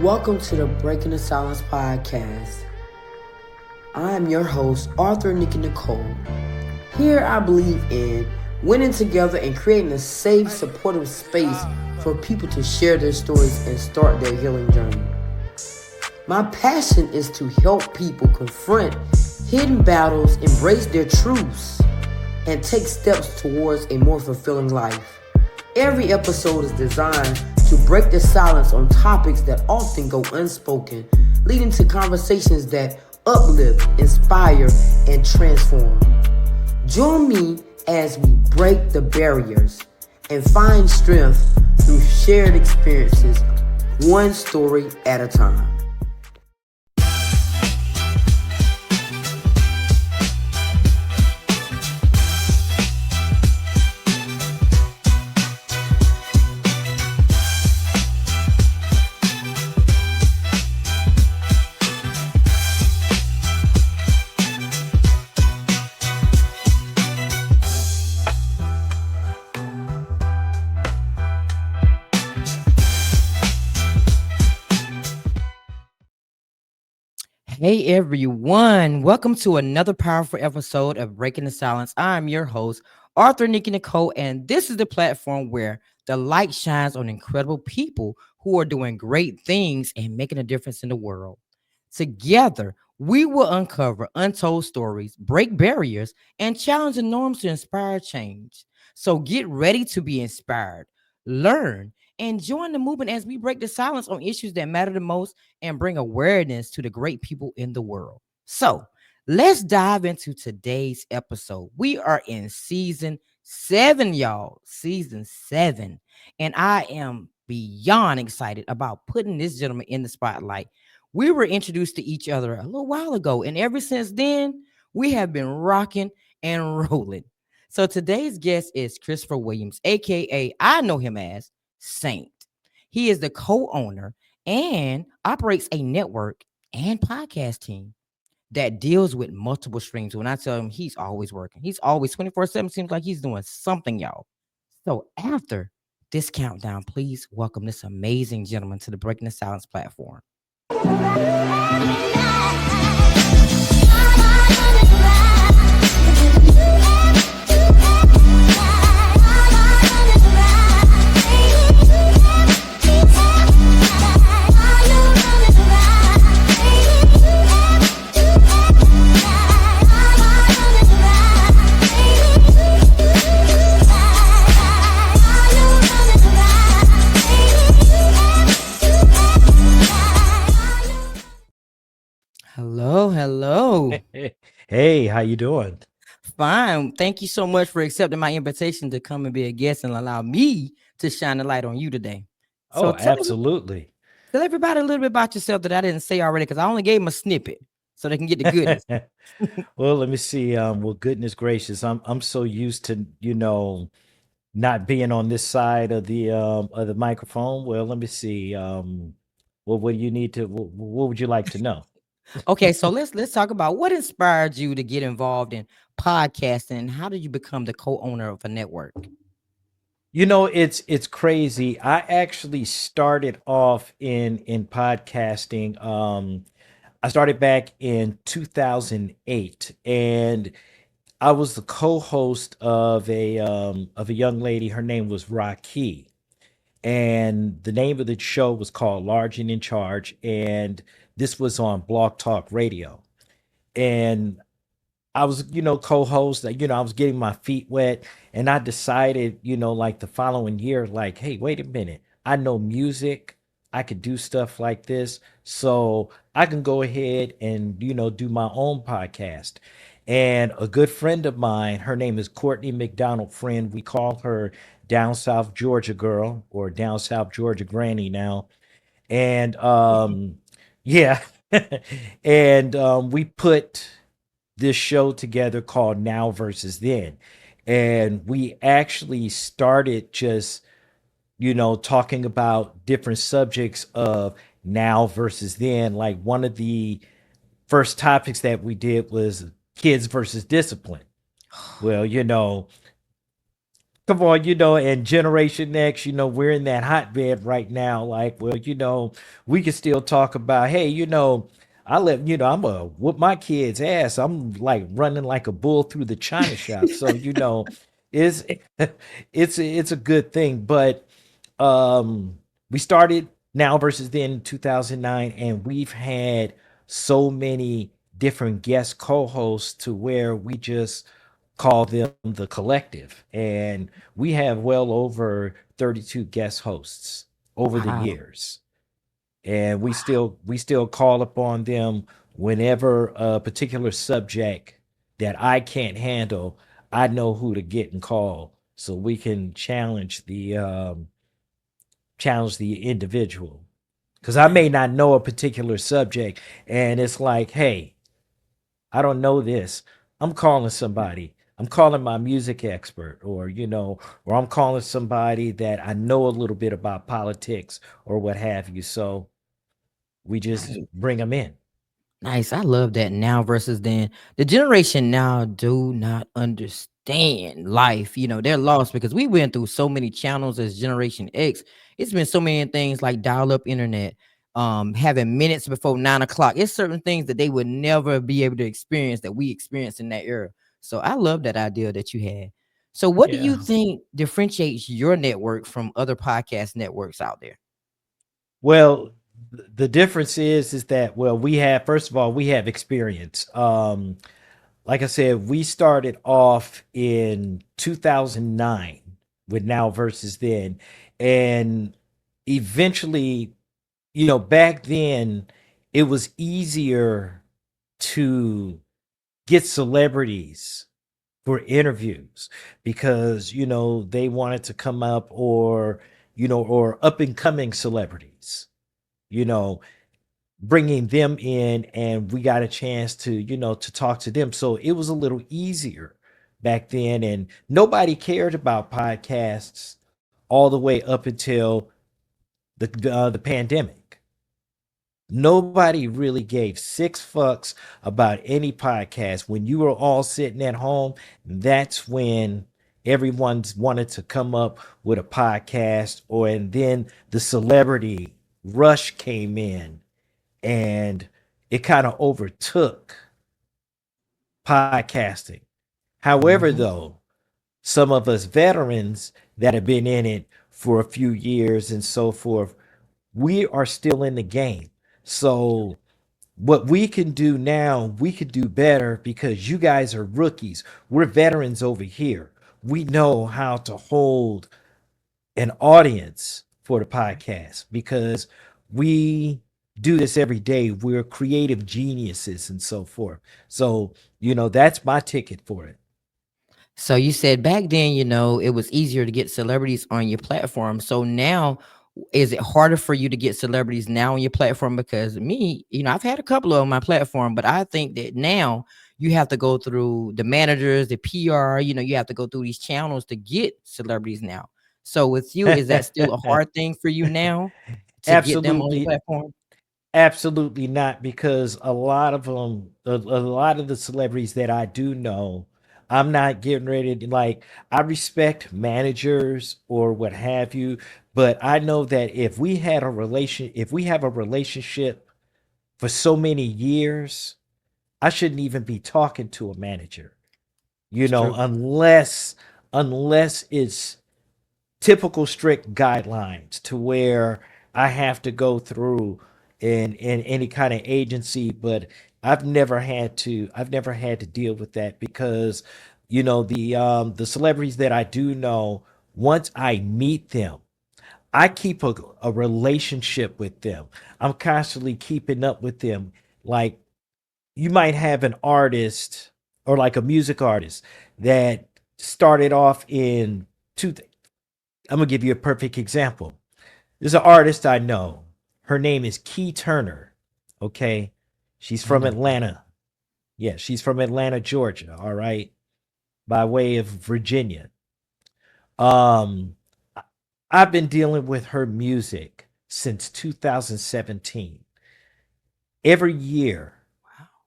Welcome to the Breaking the Silence podcast. I am your host, Arthur Nikki Nicole. Here I believe in winning together and creating a safe, supportive space for people to share their stories and start their healing journey. My passion is to help people confront hidden battles, embrace their truths, and take steps towards a more fulfilling life. Every episode is designed to break the silence on topics that often go unspoken, leading to conversations that uplift, inspire, and transform. Join me as we break the barriers and find strength through shared experiences, one story at a time. Hey everyone, welcome to another powerful episode of Breaking the Silence. I'm your host, Arthur Nikki Nicole, and this is the platform where the light shines on incredible people who are doing great things and making a difference in the world. Together, we will uncover untold stories, break barriers, and challenge the norms to inspire change. So get ready to be inspired, learn, and join the movement as we break the silence on issues that matter the most and bring awareness to the great people in the world. So, let's dive into today's episode. We are in season 7, y'all. Season 7. And I am beyond excited about putting this gentleman in the spotlight. We were introduced to each other a little while ago, and ever since then, we have been rocking and rolling. So, today's guest is Christopher Williams, aka I know him as Saint. He is the co owner and operates a network and podcast team that deals with multiple streams. When I tell him he's always working, he's always 24/7, seems like he's doing something, y'all. So after this countdown, please welcome this amazing gentleman to the Breaking the Silence platform. Hello, hello. Hey, how you doing? Fine. Thank you so much for accepting my invitation to come and be a guest and allow me to shine the light on you today. So Oh, tell absolutely. Tell everybody a little bit about yourself that I didn't say already, because I only gave them a snippet so they can get the goodness. Well, let me see. Well, goodness gracious, I'm so used to, not being on this side of the microphone. Well, let me see. Well, what do you need to what would you like to know? Okay, so let's talk about what inspired you to get involved in podcasting, and how did you become the co-owner of a network? It's crazy. I actually started off in podcasting. I started back in 2008, and I was the co-host of a young lady. Her name was Rocky, and the name of the show was called Large and in Charge, and this was on Blog Talk Radio. And I was, co-host. I was getting my feet wet, and I decided, like the following year, like, hey, wait a minute, I know music, I could do stuff like this, so I can go ahead and do my own podcast. And a good friend of mine, her name is Courtney McDonald Friend. We call her Down South Georgia Girl or Down South Georgia Granny now. And yeah, and we put this show together called Now versus Then. And we actually started just, talking about different subjects of now versus then. Like one of the first topics that we did was kids versus discipline. Well, Come on, and Generation X, we're in that hotbed right now. Like, well, we can still talk about, hey, I'm a whoop my kid's ass. I'm like running like a bull through the china shop. So, it's it's a good thing. But we started now versus then 2009, and we've had so many different guest co-hosts to where we just call them the collective, and we have well over 32 guest hosts over the Wow. years, and we still call upon them whenever a particular subject that I can't handle. I know who to get and call so we can challenge the individual, because I may not know a particular subject, and it's like, hey, I don't know this. I'm calling somebody. I'm calling my music expert, or I'm calling somebody that I know a little bit about politics or what have you. So we just bring them in. Nice. I love that now versus then. The generation now do not understand life. They're lost because we went through so many channels as Generation X. It's been so many things like dial-up internet, having minutes before 9 o'clock. It's certain things that they would never be able to experience that we experienced in that era. So I love that idea that you had. So what do you Yeah. think differentiates your network from other podcast networks out there? Well, the difference is that, well, we have, first of all, we have experience. Like I said, we started off in 2009 with Now versus Then, and eventually, back then it was easier to get celebrities for interviews because they wanted to come up, or up and coming celebrities, you know bringing them in, and we got a chance to talk to them, so it was a little easier back then, and nobody cared about podcasts all the way up until the pandemic. Nobody really gave six fucks about any podcast. When you were all sitting at home, that's when everyone's wanted to come up with a podcast, and then the celebrity rush came in, and it kind of overtook podcasting. However, Mhm. though, some of us veterans that have been in it for a few years and so forth, we are still in the game. So what we can do now, we could do better because you guys are rookies. We're veterans over here. We know how to hold an audience for the podcast because we do this every day. We're creative geniuses and so forth. So, that's my ticket for it. So you said back then, it was easier to get celebrities on your platform. So now, is it harder for you to get celebrities now on your platform? Because me, I've had a couple on my platform, but I think that now you have to go through the managers, the PR, you have to go through these channels to get celebrities now. So with you, is that still a hard thing for you now to get them on your Absolutely. platform? Absolutely not, because a lot of them, a lot of the celebrities that I do know, I'm not getting ready to, like, I respect managers or what have you, but I know that if we have a relationship for so many years, I shouldn't even be talking to a manager, It's true. unless it's typical strict guidelines to where I have to go through in any kind of agency, but I've never had to deal with that because the celebrities that I do know, once I meet them, I keep a relationship with them. I'm constantly keeping up with them. Like, you might have an artist, or like a music artist that started off in two. I'm gonna give you a perfect example. There's an artist I know. Her name is Key Turner. Okay. She's I from know. Atlanta. Yeah, she's from Atlanta, Georgia. All right. By way of Virginia. Um, I- I've been dealing with her music since 2017. Every year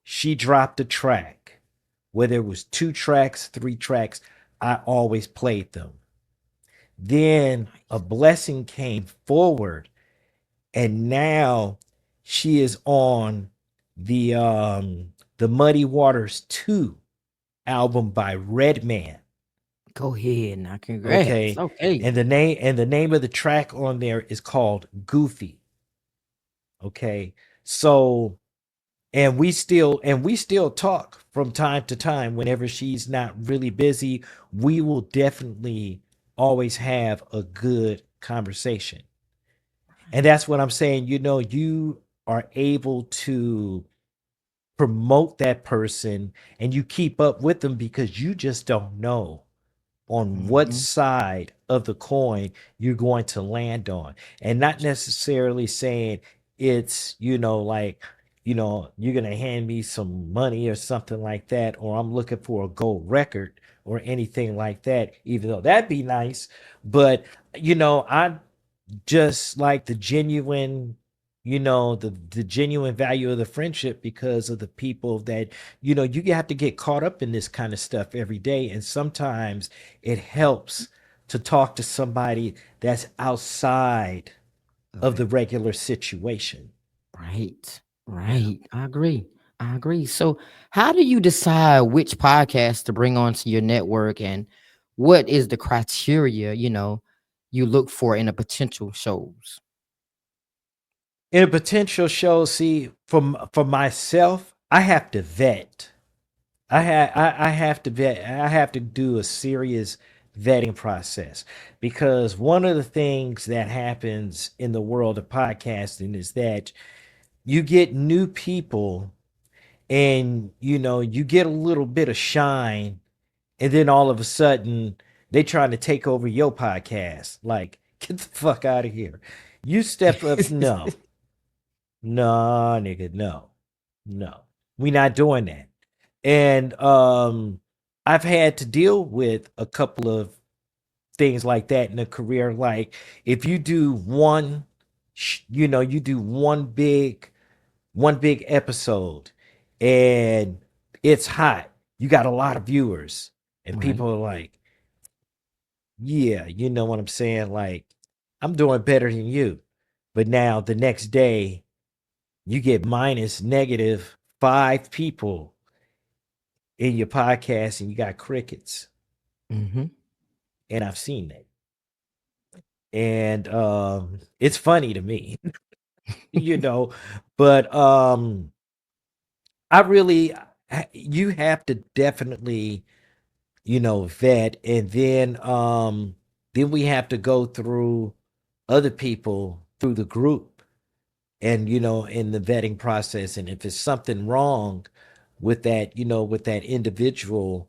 she dropped a track, whether it was two tracks, three tracks, I always played them. Then a Nice. blessing came forward, and now she is on the Muddy Waters 2 album by Redman. Go ahead now. Congrats. Okay. Okay. And the name of the track on there is called Goofy. Okay. So and we still talk from time to time whenever she's not really busy. We will definitely always have a good conversation. And Right. that's what I'm saying. You are able to promote that person and you keep up with them because you just don't know on what Hmm. side of the coin you're going to land on. And not That's necessarily saying it's, like, you're going to hand me some money or something like that, or I'm looking for a gold record or anything like that, even though that'd be nice. But, I just like the genuine value of the friendship because of the people that you have to get caught up in this kind of stuff every day, and sometimes it helps to talk to somebody that's outside of of it. the regular situation. Right. Yeah. Right. I agree. I agree. So, how do you decide which podcast to bring onto your network, and what is the criteria, you look for in a potential shows? In a potential show, see, for myself, I have to vet. I have to vet. I have to do a serious vetting process, because one of the things that happens in the world of podcasting is that you get new people, and you get a little bit of shine, and then all of a sudden they trying to take over your podcast. Like, get the fuck out of here. You step up. No, no, nigga, no, no. We not doing that. And I've had to deal with a couple of things like that in a career. Like, if you do you do one big episode, and it's hot. You got a lot of viewers, and Right. people are like, "Yeah, you know what I'm saying? Like, I'm doing better than you." But now the next day, you get minus negative 5 people in your podcast, and you got crickets. Mm-hmm. And I've seen that. And it's funny to me, you know, but I really you have to definitely, vet, and then we have to go through other people through the group, and in the vetting process, and if it's something wrong with that individual,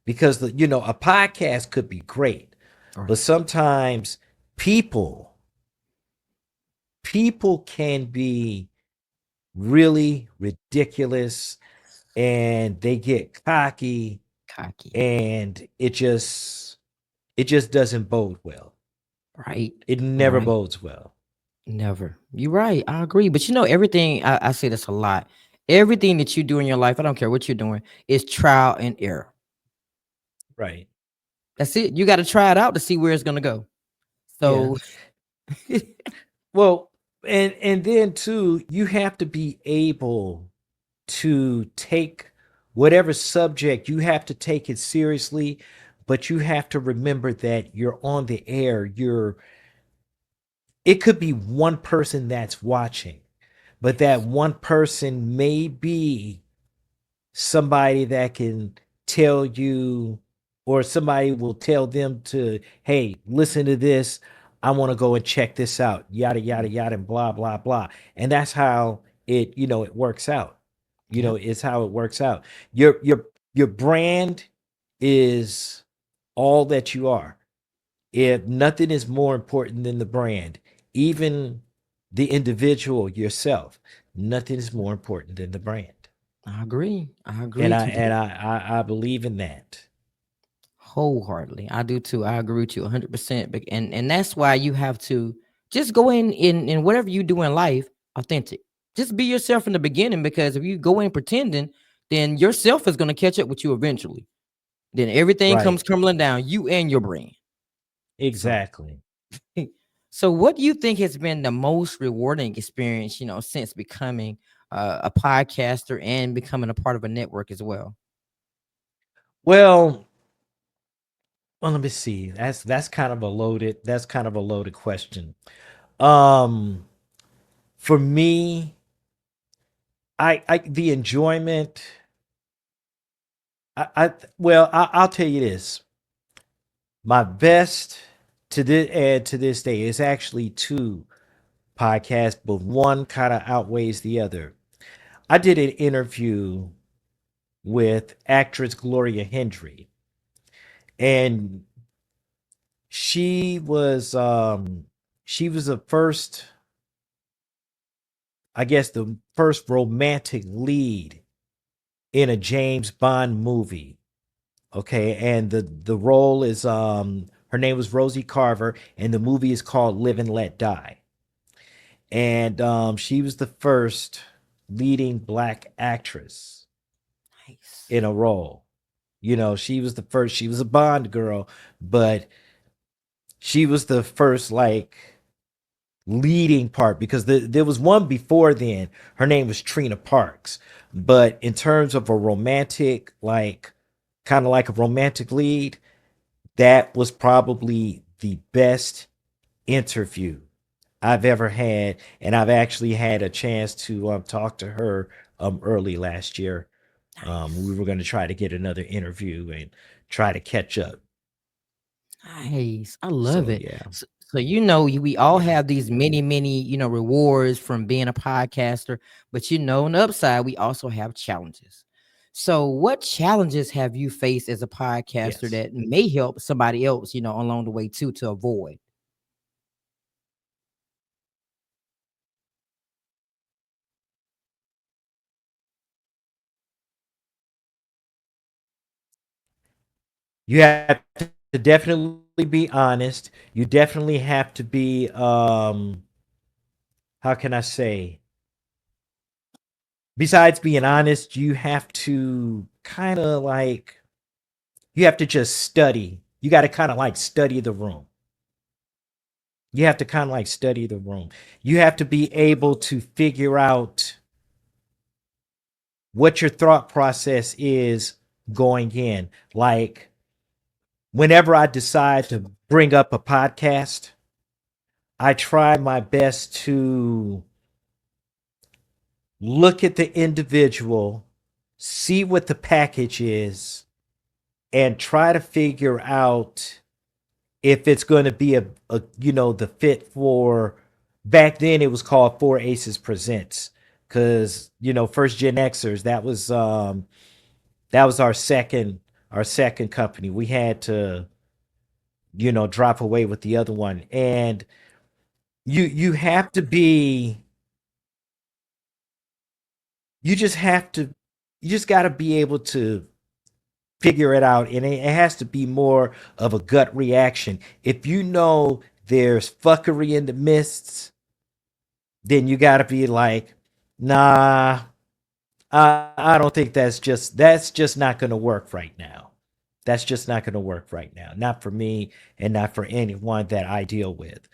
because a podcast could be great, but Right. sometimes people people can be really ridiculous, and they get cocky, Cocky. and it just doesn't bode well. Right. It never Right. bodes well. Never. You're right. I agree. But everything, I say this a lot. Everything that you do in your life, I don't care what you're doing, is trial and error. Right. That's it. You got to try it out to see where it's gonna go. Yeah. So Well, and then too, you have to be able to take whatever subject, you have to take it seriously, but you have to remember that you're on the air. It could be one person that's watching, but that yes. one person may be somebody that can tell you, or somebody will tell them to, hey, listen to this. I want to go and check this out, yada, yada, Mm, yada, and blah, blah, blah. And that's how it works out. yep. It's how it works out. Your brand is all that you are. If nothing is more important than the brand, even the individual yourself, nothing is more important than the brand. I agree. I And agree I and completely. I believe in that. Wholeheartedly. I do too. I agree with you 100%. And that's why you have to just go in whatever you do in life, authentic. Just be yourself in the beginning, because if you go in pretending, then yourself is going to catch up with you eventually. Then everything Right. comes crumbling down, you and your brand. So, Exactly. so what do you think has been the most rewarding experience, since becoming a podcaster and becoming a part of a network as well? Well, let me see. That's kind of a loaded question. Um, for me, I the enjoyment. I'll tell you this. My best to this day is actually two podcasts, but one kind of outweighs the other. I did an interview with actress Gloria Hendry, and she was she was the first, I guess, the first romantic lead in a James Bond movie. Okay, and the role is her name was Rosie Carver, and the movie is called Live and Let Die. And she was the first leading black actress Nice. in a role. She was the first. She was a Bond girl, but she was the first like leading part because there was one before then. Her name was Trina Parks, but in terms of a romantic, like kind of like a romantic lead, that was probably the best interview I've ever had, and I've actually had a chance to talk to her early last year. We Nice. were going to try to get another interview and try to catch up. Nice. I love So it. yeah, So we all yeah, have these many, rewards from being a podcaster, but on the upside, we also have challenges. So what challenges have you faced as a podcaster yes. that may help somebody else, along the way too, to avoid? You have to definitely be honest. You definitely have to be how can I say? Besides being honest, you have to kind of like you have to just study. You got to kind of like study the room. You have to kind of like study the room. You have to be able to figure out what your thought process is going in. Like whenever I decide to bring up a podcast, I try my best to look at the individual, see what the package is, and try to figure out if it's going to be the fit for. Back then it was called Four Aces Presents, because first Gen Xers, that was our second company. We had to drop away with the other one, and you have to be you just have to you just got to be able to figure it out, and it has to be more of a gut reaction. If you know there's fuckery in the mists, then you got to be like, nah, I don't think that's just not going to work right now. That's just not going to work right now. Not for me, and not for anyone that I deal with.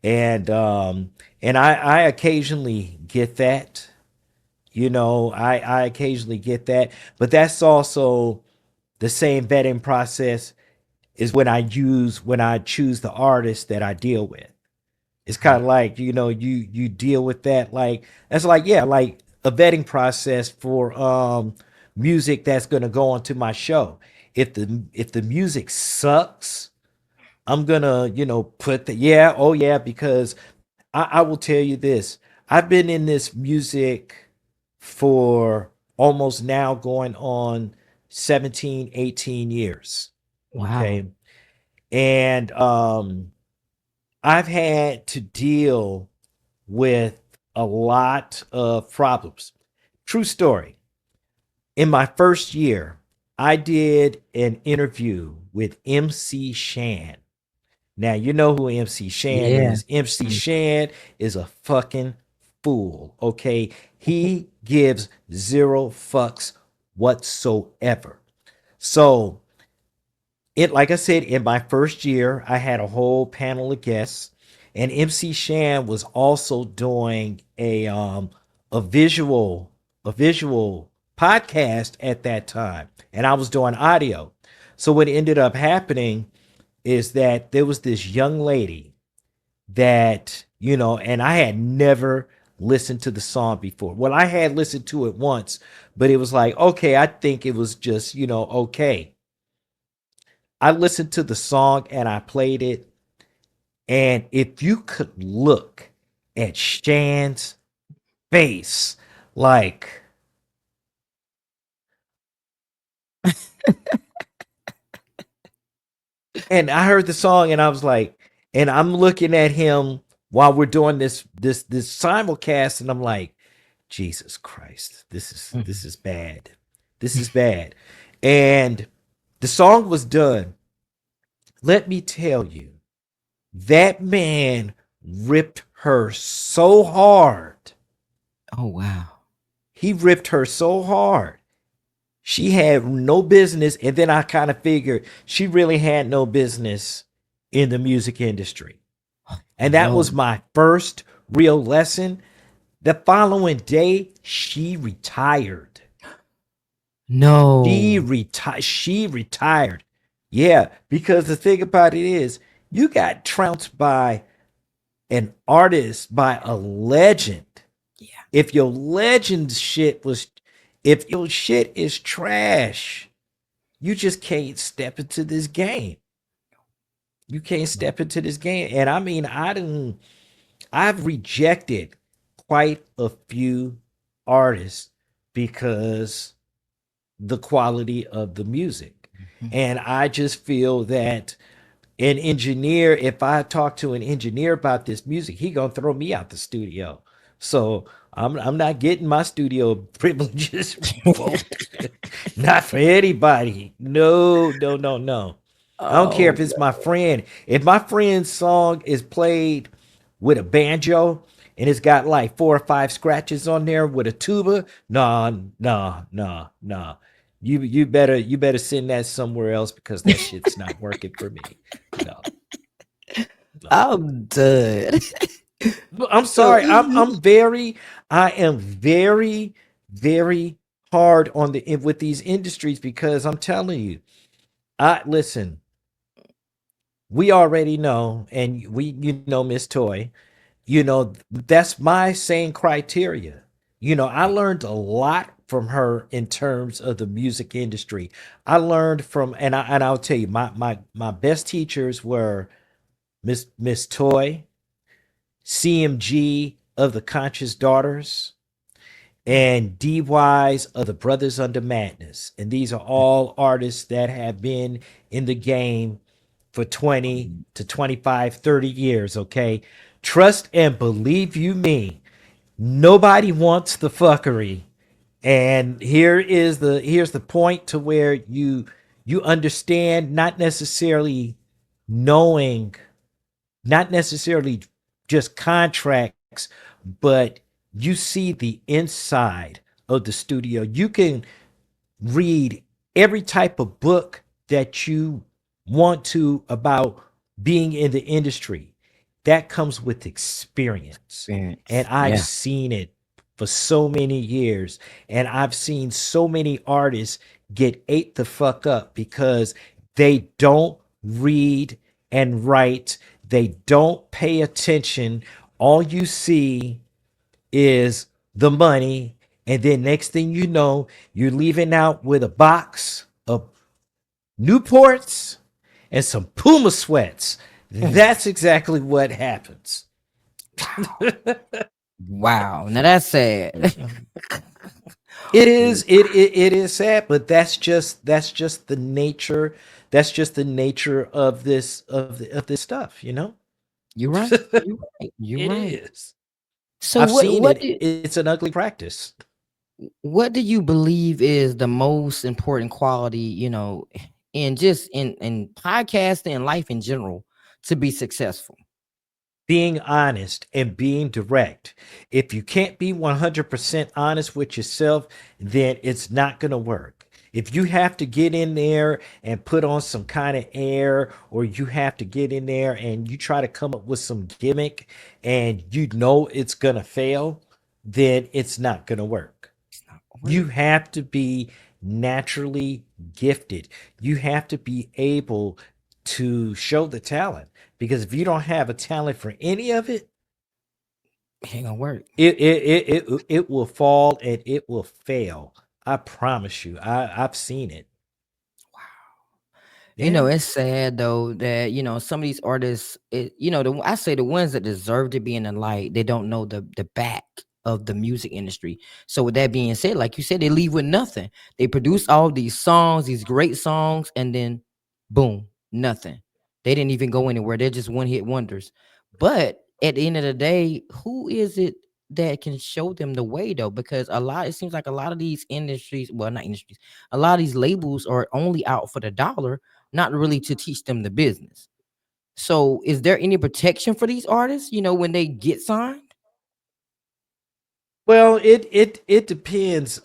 And I occasionally get that. I occasionally get that, but that's also the same vetting process is when I choose the artist that I deal with. It's kind Right. of like you deal with that, like that's like, yeah, like a vetting process for music that's going to go onto my show. If the music sucks, I'm gonna put the yeah, oh yeah, because I will tell you this. I've been in this music for almost now going on 17, 18 years. Wow. Okay. And I've had to deal with a lot of problems. True story. In my first year, I did an interview with MC Shan. Now, you know who MC Shan Yeah. is. MC Mm. Shan is a fucking fool, okay? He gives zero fucks whatsoever. So, it, like I said, in my first year, I had a whole panel of guests, and MC Shan was also doing a visual a visual podcast at that time, and I was doing audio. So what ended up happening is that there was this young lady that, and I had never listened to the song before. Well, I had listened to it once, but it was like, okay, I think it was just, okay. I listened to the song and I played it. And if you could look at Shan's face, like, and I heard the song and I was like, and I'm looking at him while we're doing this simulcast, and I'm like, Jesus Christ, this is bad. This is bad. And the song was done. Let me tell you, that man ripped her so hard. Oh wow. He ripped her so hard. She had no business. And then I kind of figured she really had no business in the music industry. And that No. was my first real lesson. The following day, she retired. No. She retired. Yeah, because the thing about it is, you got trounced by an artist, by a legend. Yeah. If your legend shit was, if your shit is trash, you just can't step into this game. You can't step into this game. And I mean, I've rejected quite a few artists because the quality of the music. Mhm. And I just feel that an engineer, if I talk to an engineer about this music, he gonna throw me out the studio. So I'm not getting my studio privileges revoked. Not for anybody. No, no, no, no. I don't care Oh, if it's my friend. If my friend's song is played with a banjo and it's got like 4 or 5 scratches on there with a tuba, nah, nah, nah, nah. You better send that somewhere else because that shit's not working for me. No, no. I'm done. I'm So sorry. I am very, very hard on the with these industries because I'm telling you, I listen, we already know, and Miss Toy, that's my same criteria. I learned a lot from her in terms of the music industry. I learned from, and I'll tell you, my best teachers were Miss Toy, CMG of the Conscious Daughters, and D-Wise of the Brothers Under Madness. And these are all artists that have been in the game for 20 to 25, 30 years, okay? Trust and believe you me, nobody wants the fuckery. And here's the point to where you understand, not necessarily knowing, not necessarily just contracts, but you see the inside of the studio. You can read every type of book that you want to about being in the industry. That comes with experience. And experience. I've Yeah. seen it for so many years. And I've seen so many artists get ate the fuck up because they don't read and write. They don't pay attention. All you see is the money. And then next thing you know, you're leaving out with a box of Newports and some Puma sweats. Mm. That's exactly what happens. Wow. Now that's sad. It is it is sad, but that's just the nature. That's just the nature of this stuff, you know? You're right. You're right. You're It right. is. So I've what seen what it. do It's an ugly practice. what do you believe is the most important quality, in just in podcasting and life in general to be successful? Being honest and being direct. If you can't be 100% honest with yourself, then it's not going to work. If you have to get in there and put on some kind of air, or you have to get in there and you try to come up with some gimmick and you know it's going to fail, then it's not going to work. It's not gonna You work. have to be naturally gifted. You have to be able to show the talent, because if you don't have a talent for any of it, It ain't gonna work. it will fall and it will fail. I promise you. I've seen it. Yeah. It's sad though that some of these artists, I say the ones that deserve to be in the light, they don't know the back of the music industry. So with that being said, like you said, they leave with nothing. They produce all these songs, these great songs, and then boom, nothing. They didn't even go anywhere. They're just one hit wonders. But at the end of the day, who is it that can show them the way though? Because it seems like a lot of these industries, well, not industries, a lot of these labels are only out for the dollar, not really to teach them the business. So, is there any protection for these artists, when they get signed? Well, it depends.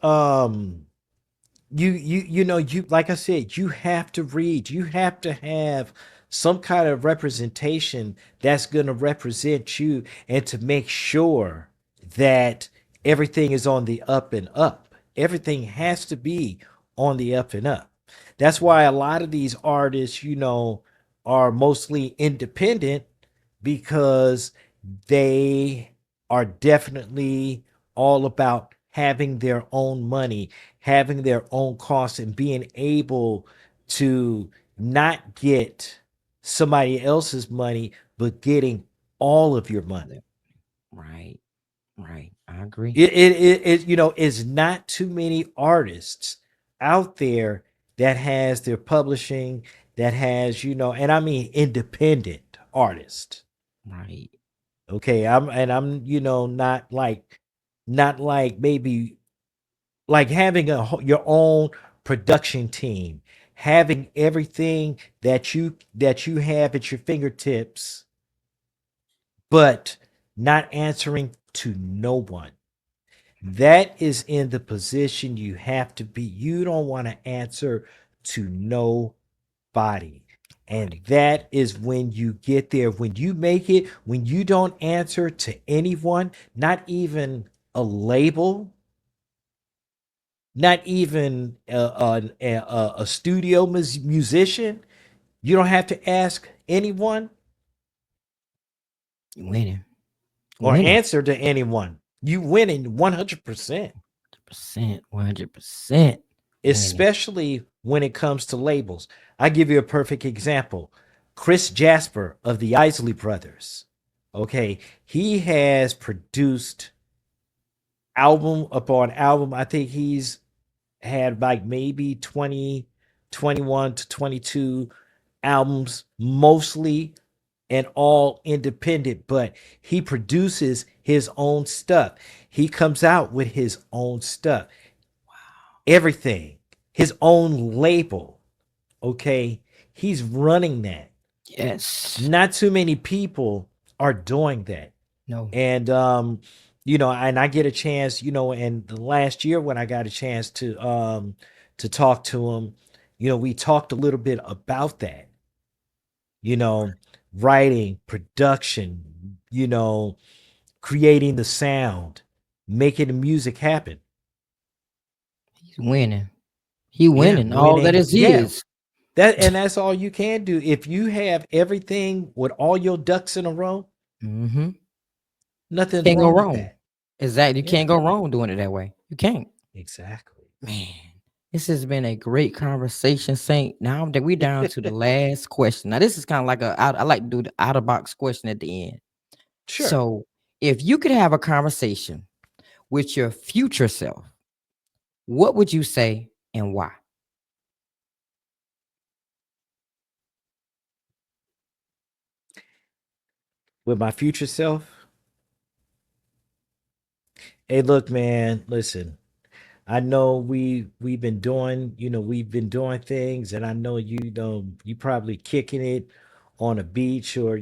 You like I said, you have to read. You have to have some kind of representation that's going to represent you, and to make sure that everything is on the up and up. Everything has to be on the up and up. That's why a lot of these artists, are mostly independent, because they are definitely all about having their own money, having their own costs, and being able to not get somebody else's money, but getting all of your Yeah. money. Right, right. I agree. Is not too many artists out there that has their publishing, that has, and I mean independent artists. Right. Okay, I'm not like maybe like having your own production team, having everything that you have at your fingertips, but not answering to no one. That is in the position you have to be. You don't want to answer to nobody. And Body. that is when you get there, when you make it, when you don't answer to anyone, not even a label, not even a studio musician. You don't have to ask anyone You winning. or Winning. answer to anyone. You winning 100%, 100%. 100% winning. especially when it comes to labels. I give you a perfect example. Chris Jasper of the Isley Brothers. Okay, he has produced album upon album. I think he's had like maybe 20, 21 to 22 albums, mostly and all independent, but he produces his own stuff. He comes out with his own stuff, everything, his own label. Okay. He's running that. Yes. Not too many people are doing that. No. And, and I get a chance, and the last year when I got a chance to talk to him, we talked a little bit about that, you know, writing, production, creating the sound, making the music happen. He's winning. He Yeah, winning. All that winning. is Yeah. his. That's all you can do. If you have everything with all your ducks in a row, Mm-hmm. nothing's Can't go wrong with wrong. that. Exactly. You Yeah, can't go wrong doing it that way. You can't. exactly. Man, this has been a great conversation, Saint. Now that we down to the last question. Now, this is kind of like I like to do the out of box question at the end. Sure. So, if you could have a conversation with your future self, what would you say and why? With my future self, hey, look, man, listen. I know we've been doing things, and I know you probably kicking it on a beach, or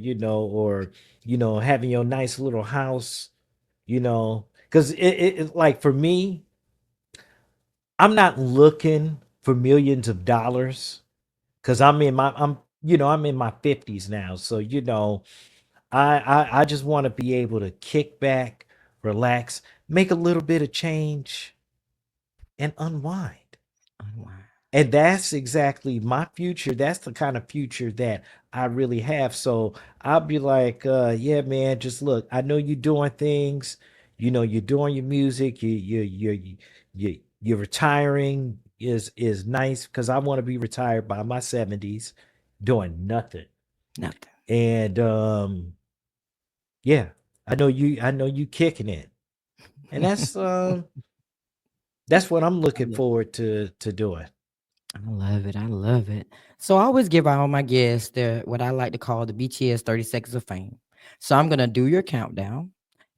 having your nice little house, because like for me, I'm not looking for millions of dollars because I'm in my 50s now. So, I just want to be able to kick back, relax, make a little bit of change and unwind. Unwind. And that's exactly my future. That's the kind of future that I really have. So I'll be like, yeah, man, just look, I know you're doing things, you're doing your music, you're retiring is nice because I want to be retired by my 70s doing nothing. Nothing. And yeah, I know you kicking it. And that's what I'm looking forward to doing. I love it. I love it. So I always give all my guests what I like to call the BTS 30 seconds of fame. So I'm gonna do your countdown.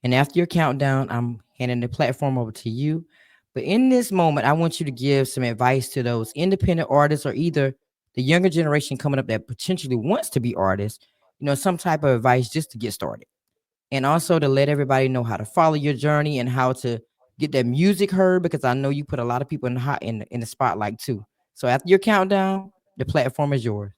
And after your countdown, I'm handing the platform over to you. But in this moment, I want you to give some advice to those independent artists or either the younger generation coming up that potentially wants to be artists, some type of advice just to get started and also to let everybody know how to follow your journey and how to get that music heard because I know you put a lot of people in the in the spotlight too. So after your countdown, the platform is yours.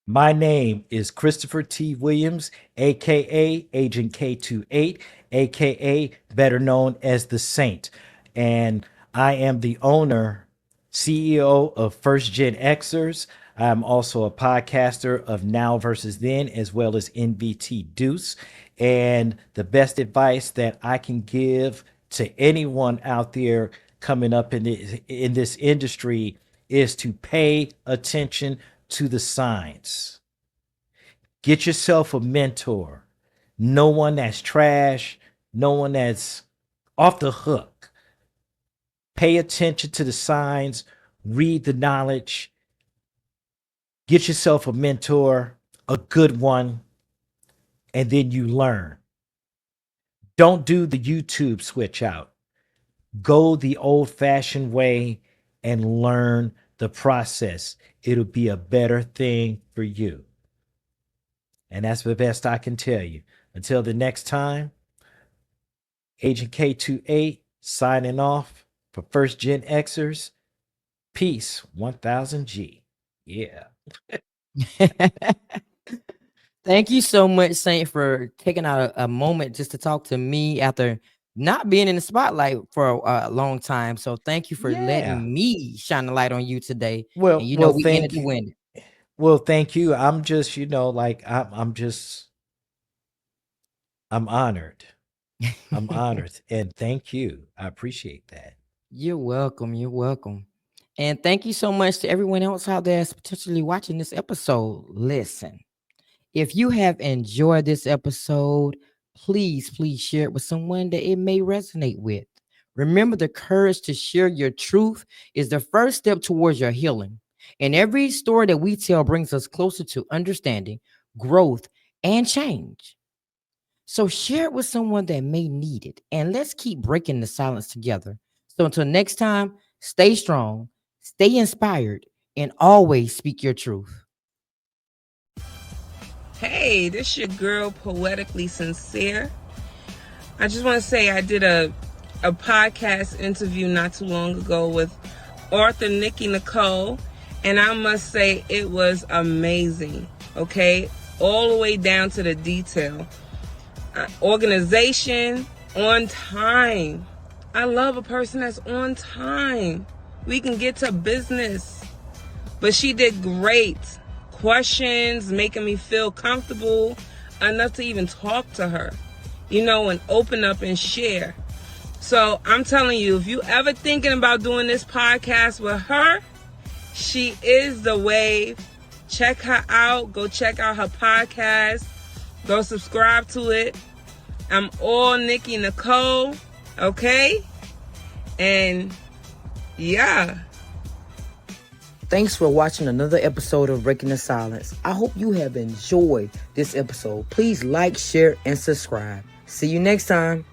My name is Christopher T. Williams, aka Agent K28, aka better known as the Saint. And I am the owner, CEO of First Gen Xers. I'm also a podcaster of Now versus Then, as well as NVT Deuce. And the best advice that I can give to anyone out there coming up in this industry is to pay attention to the signs. Get yourself a mentor. No one that's trash, no one that's off the hook. Pay attention to the signs, read the knowledge, get yourself a mentor, a good one, and then you learn. Don't do the YouTube switch out. Go the old fashioned way and learn the process. It'll be a better thing for you. And that's the best I can tell you. Until the next time, Agent K28 signing off for First Gen Xers. Peace, 1000G. Yeah. Thank you so much, Saint, for taking out a moment just to talk to me after not being in the spotlight for a long time. So thank you for Yeah. letting me shine the light on you today. And Well, we in it thank to you. win it. Well, thank you. I'm just, I'm honored. I'm honored. And thank you. I appreciate that. You're welcome. You're welcome. And thank you so much to everyone else out there that's potentially watching this episode. Listen, if you have enjoyed this episode, please share it with someone that it may resonate with. Remember, the courage to share your truth is the first step towards your healing. And every story that we tell brings us closer to understanding, growth, and change. So share it with someone that may need it. And let's keep breaking the silence together. So until next time, stay strong, stay inspired, and always speak your truth. Hey, this your girl, Poetically Sincere. I just want to say I did a podcast interview not too long ago with author Nikki Nicole, and I must say it was amazing, okay? All the way down to the detail. Organization, on time. I love a person that's on time. We can get to business. But she did great. Questions, making me feel comfortable enough to even talk to her, and open up and share. So I'm telling you, if you ever thinking about doing this podcast with her, she is the wave. Check her out. Go check out her podcast. Go subscribe to it. I'm all Nikki Nicole. Okay? And yeah. Thanks for watching another episode of Breaking the Silence. I hope you have enjoyed this episode. Please like, share, and subscribe. See you next time.